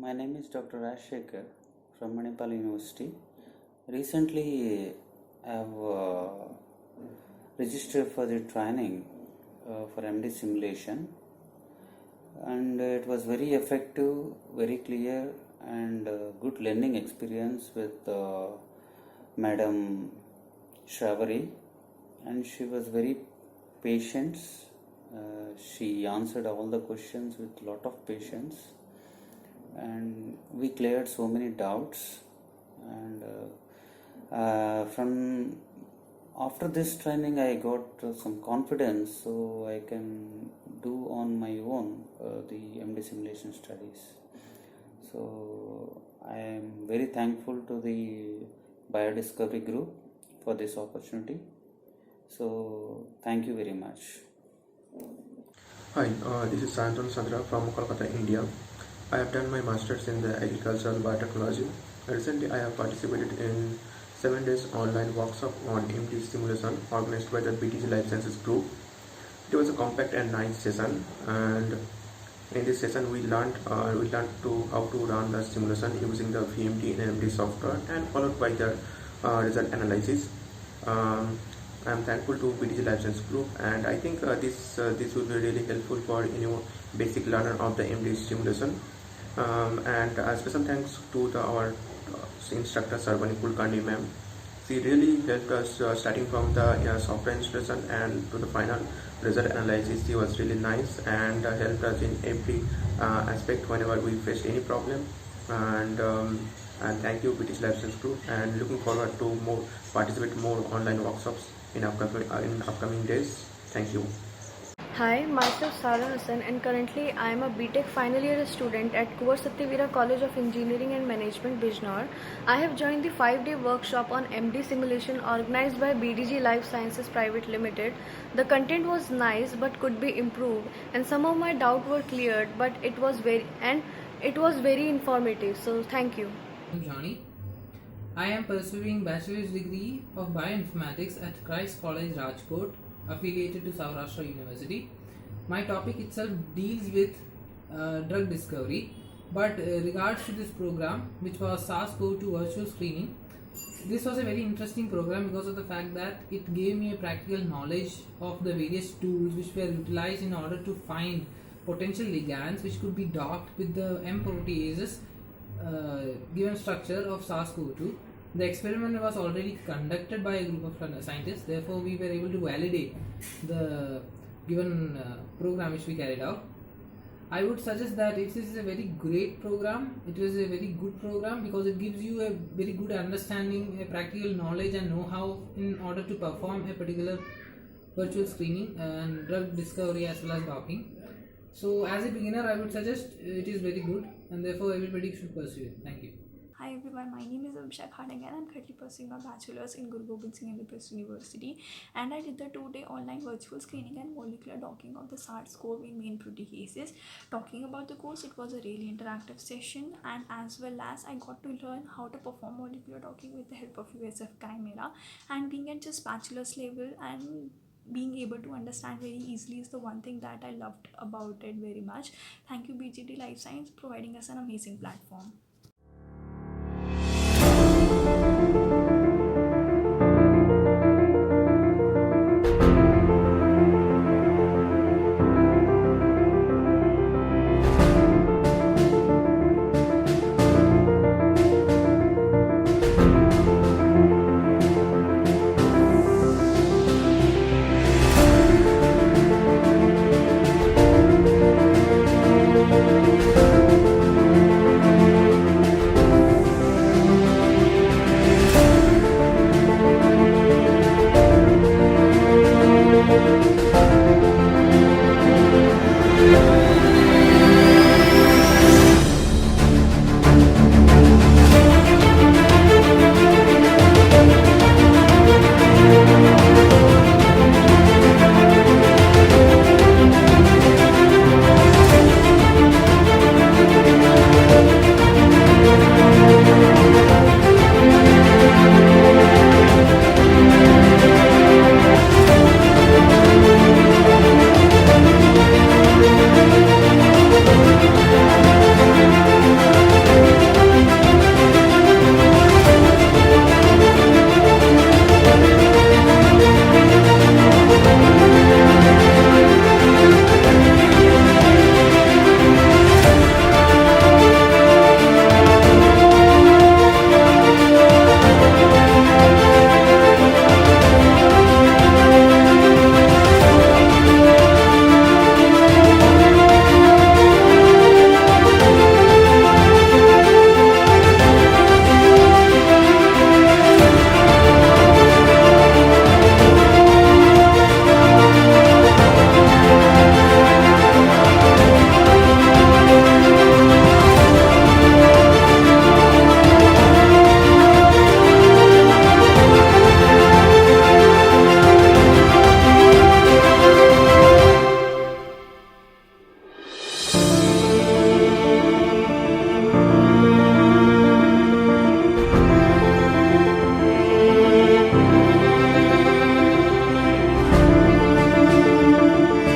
My name is Dr. Rashekar from Manipal University. Recently, I have registered for the training for MD simulation, and it was very effective, very clear, and good learning experience with Madam Shravari, and she was very patient. She answered all the questions with a lot of patience, and we cleared so many doubts. And from after this training, I got some confidence, so I can do on my own the MD simulation studies. So I am very thankful to the biodiscovery group for this opportunity. So thank you very much. Hi, this is Santon Sandra from Kolkata, India. I have done my masters in the agricultural biotechnology. Recently, I have participated in 7 days online workshop on MD simulation organized by the BDG Lifesciences group. It was a compact and nice session, and in this session we learned how to run the simulation using the VMD and MD software, and followed by the result analysis. I am thankful to BDG Lifesciences group, and I think this will be really helpful for any basic learner of the MD simulation. And special thanks to our instructor Sarvani Kulkarni ma'am. She really helped us starting from the software installation and to the final result analysis. She was really nice and helped us in every aspect whenever we faced any problem. And thank you BDG Lifesciences group, and looking forward to participate more online workshops in upcoming days. Thank you. Hi, myself Sara Hassan, and currently I am a BTech final year student at Kuvar Satyavira College of Engineering and Management, Bijnor. I have joined the 5-day workshop on MD simulation organized by BDG Lifesciences Private Limited. The content was nice but could be improved, and some of my doubts were cleared, but it was very informative. So thank you. I'm Johnny. I am pursuing bachelor's degree of bioinformatics at Christ College Rajkot, affiliated to Saurashtra University. My topic itself deals with drug discovery, but regards to this program, which was SARS-CoV-2 virtual screening, this was a very interesting program because of the fact that it gave me a practical knowledge of the various tools which were utilized in order to find potential ligands which could be docked with the M proteases given structure of SARS-CoV-2. The experiment was already conducted by a group of scientists, therefore we were able to validate the given program which we carried out. I would suggest that it is a very great program. It is a very good program because it gives you a very good understanding, a practical knowledge and know-how in order to perform a particular virtual screening and drug discovery as well as docking. So as a beginner, I would suggest it is very good, and therefore everybody should pursue it. Thank you. Hi everyone, my name is Abhishek Khadangan. I'm currently pursuing my bachelor's in Guru Gobind Singh Independent University, and I did the 2-day online virtual screening and molecular docking of the SARS-CoV main proteases. Talking about the course, it was a really interactive session, and as well as I got to learn how to perform molecular docking with the help of USF Chimera. And being at just bachelor's level and being able to understand very easily is the one thing that I loved about it very much. Thank you BGD Life Science providing us an amazing platform.